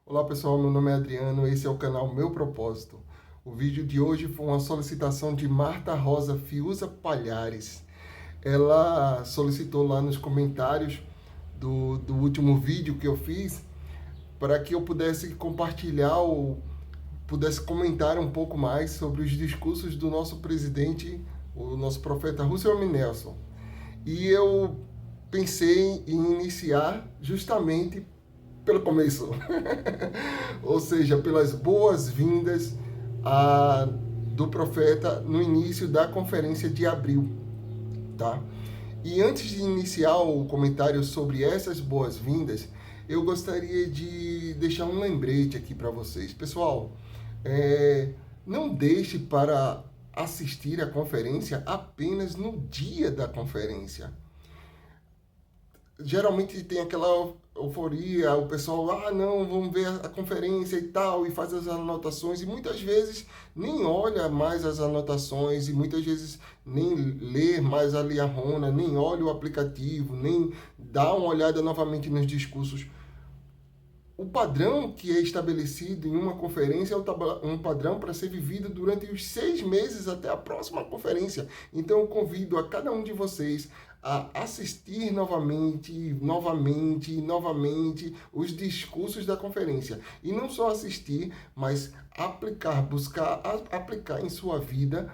Olá pessoal, meu nome é Adriano, esse é o canal Meu Propósito. O vídeo de hoje foi uma solicitação de Marta Rosa Fiuza Palhares. Ela solicitou lá nos comentários do último vídeo que eu fiz para que eu pudesse compartilhar ou pudesse comentar um pouco mais sobre os discursos do nosso presidente, o nosso profeta Russell M. Nelson. E eu pensei em iniciar justamente pelo começo, ou seja, pelas boas-vindas do profeta no início da conferência de abril, tá? E antes de iniciar o comentário sobre essas boas-vindas, eu gostaria de deixar um lembrete aqui para vocês. Pessoal, não deixe para assistir a conferência apenas no dia da conferência. Geralmente tem aquela euforia, o pessoal, não, vamos ver a conferência e tal, e faz as anotações, e muitas vezes nem olha mais as anotações, e muitas vezes nem lê mais a liarrona, nem olha o aplicativo, nem dá uma olhada novamente nos discursos. O padrão que é estabelecido em uma conferência é um padrão para ser vivido durante os 6 meses até a próxima conferência. Então eu convido a cada um de vocês a assistir novamente os discursos da conferência. E não só assistir, mas buscar aplicar em sua vida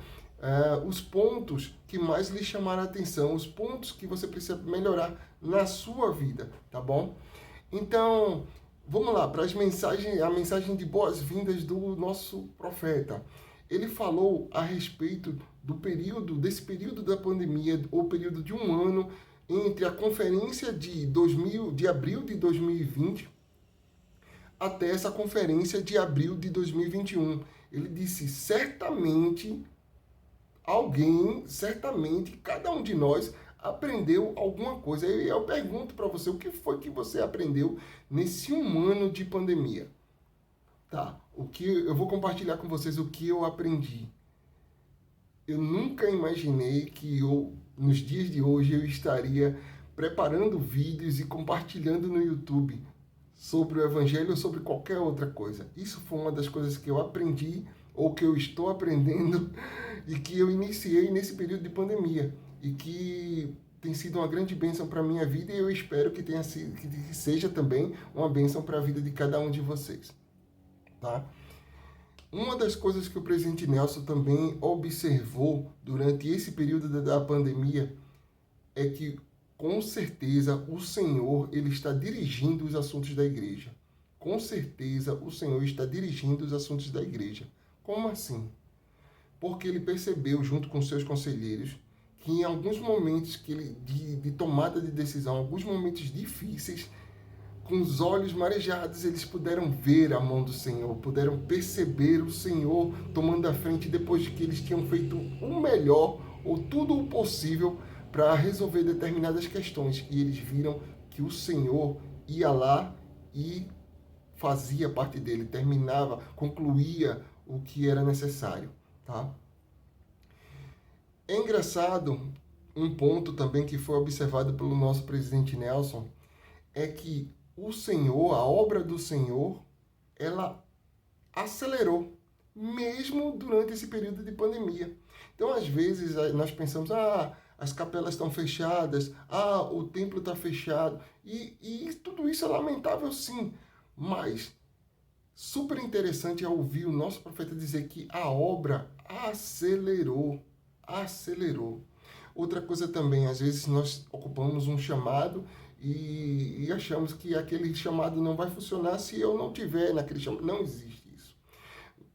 os pontos que mais lhe chamaram a atenção, os pontos que você precisa melhorar na sua vida, tá bom? Então, vamos lá, para a mensagem de boas-vindas do nosso profeta. Ele falou a respeito desse período da pandemia, ou período de um ano, entre a conferência de abril de 2020 até essa conferência de abril de 2021. Ele disse, certamente, cada um de nós aprendeu alguma coisa. E eu pergunto para você, o que foi que você aprendeu nesse um ano de pandemia? Tá? Eu vou compartilhar com vocês o que eu aprendi. Eu nunca imaginei que nos dias de hoje, eu estaria preparando vídeos e compartilhando no YouTube sobre o Evangelho ou sobre qualquer outra coisa. Isso foi uma das coisas que eu aprendi ou que eu estou aprendendo e que eu iniciei nesse período de pandemia e que tem sido uma grande bênção para a minha vida e eu espero que seja também uma bênção para a vida de cada um de vocês, tá? Uma das coisas que o presidente Nelson também observou durante esse período da pandemia é que, com certeza, o Senhor ele está dirigindo os assuntos da igreja. Com certeza, o Senhor está dirigindo os assuntos da igreja. Como assim? Porque ele percebeu, junto com seus conselheiros, que em alguns momentos de tomada de decisão, alguns momentos difíceis, com os olhos marejados, eles puderam ver a mão do Senhor, puderam perceber o Senhor tomando a frente depois de que eles tinham feito o melhor ou tudo o possível para resolver determinadas questões. E eles viram que o Senhor ia lá e fazia parte dele, concluía o que era necessário, tá? É engraçado, um ponto também que foi observado pelo nosso presidente Nelson, é que o Senhor, a obra do Senhor, ela acelerou, mesmo durante esse período de pandemia. Então, às vezes, nós pensamos, as capelas estão fechadas, o templo está fechado, e tudo isso é lamentável sim, mas super interessante é ouvir o nosso profeta dizer que a obra acelerou. Outra coisa também, às vezes nós ocupamos um chamado e achamos que aquele chamado não vai funcionar se eu não tiver naquele chamado. Não existe isso.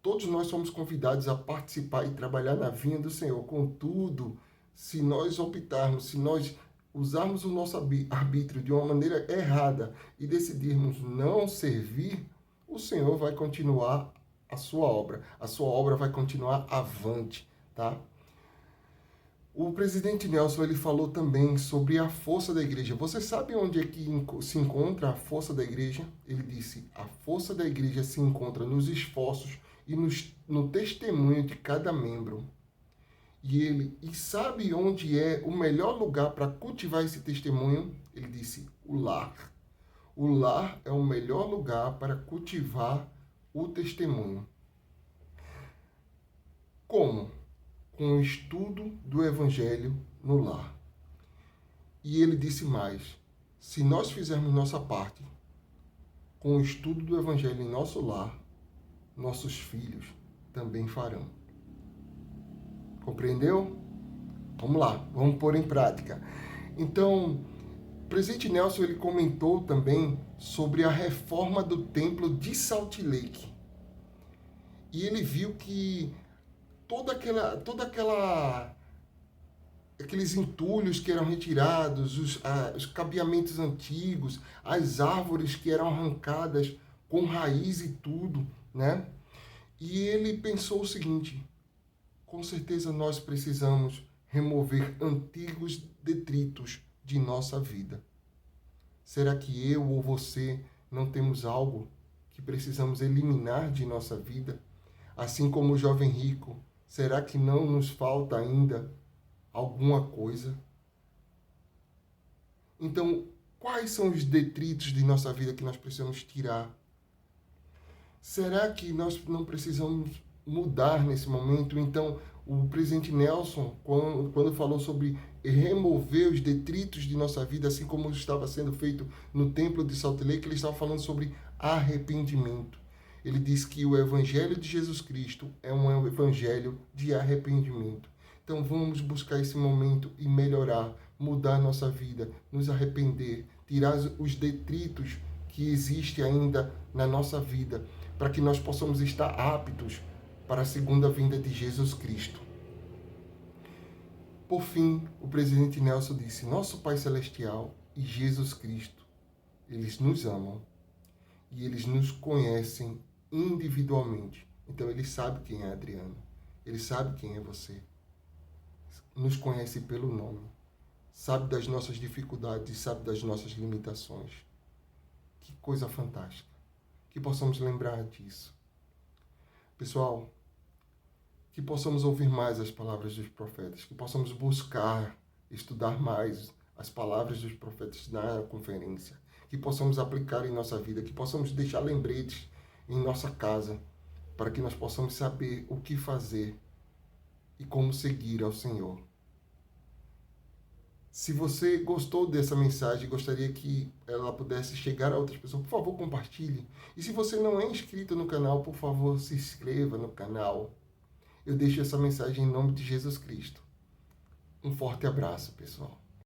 Todos nós somos convidados a participar e trabalhar na vinha do Senhor. Contudo, se nós optarmos, se nós usarmos o nosso arbítrio de uma maneira errada e decidirmos não servir, o Senhor vai continuar a sua obra. A sua obra vai continuar avante, tá? O presidente Nelson ele falou também sobre a força da igreja. Você sabe onde é que se encontra a força da igreja? Ele disse, a força da igreja se encontra nos esforços e no testemunho de cada membro. E sabe onde é o melhor lugar para cultivar esse testemunho? Ele disse, o lar. O lar é o melhor lugar para cultivar o testemunho. Como? Com o estudo do Evangelho no lar. E ele disse mais: se nós fizermos nossa parte com o estudo do Evangelho em nosso lar, nossos filhos também farão. Compreendeu? Vamos lá, vamos pôr em prática. Então, o presidente Nelson ele comentou também sobre a reforma do templo de Salt Lake. E ele viu que aqueles entulhos que eram retirados, os cabeamentos antigos, as árvores que eram arrancadas com raiz e tudo, né? E ele pensou o seguinte: com certeza nós precisamos remover antigos detritos de nossa vida. Será que eu ou você não temos algo que precisamos eliminar de nossa vida? Assim como o jovem rico, será que não nos falta ainda alguma coisa? Então, quais são os detritos de nossa vida que nós precisamos tirar? Será que nós não precisamos mudar nesse momento? Então, o presidente Nelson, quando falou sobre remover os detritos de nossa vida, assim como estava sendo feito no templo de Salt Lake, ele estava falando sobre arrependimento. Ele diz que o evangelho de Jesus Cristo é um evangelho de arrependimento. Então vamos buscar esse momento e melhorar, mudar nossa vida, nos arrepender, tirar os detritos que existem ainda na nossa vida, para que nós possamos estar aptos para a segunda vinda de Jesus Cristo. Por fim, o presidente Nelson disse: nosso Pai Celestial e Jesus Cristo, eles nos amam e eles nos conhecem individualmente. Então ele sabe quem é Adriano, ele sabe quem é você, nos conhece pelo nome, sabe das nossas dificuldades, sabe das nossas limitações. Que coisa fantástica, que possamos lembrar disso. Pessoal, que possamos ouvir mais as palavras dos profetas, que possamos buscar, estudar mais as palavras dos profetas na conferência, que possamos aplicar em nossa vida, que possamos deixar lembretes em nossa casa, para que nós possamos saber o que fazer e como seguir ao Senhor. Se você gostou dessa mensagem e gostaria que ela pudesse chegar a outras pessoas, por favor, compartilhe. E se você não é inscrito no canal, por favor, se inscreva no canal. Eu deixo essa mensagem em nome de Jesus Cristo. Um forte abraço, pessoal.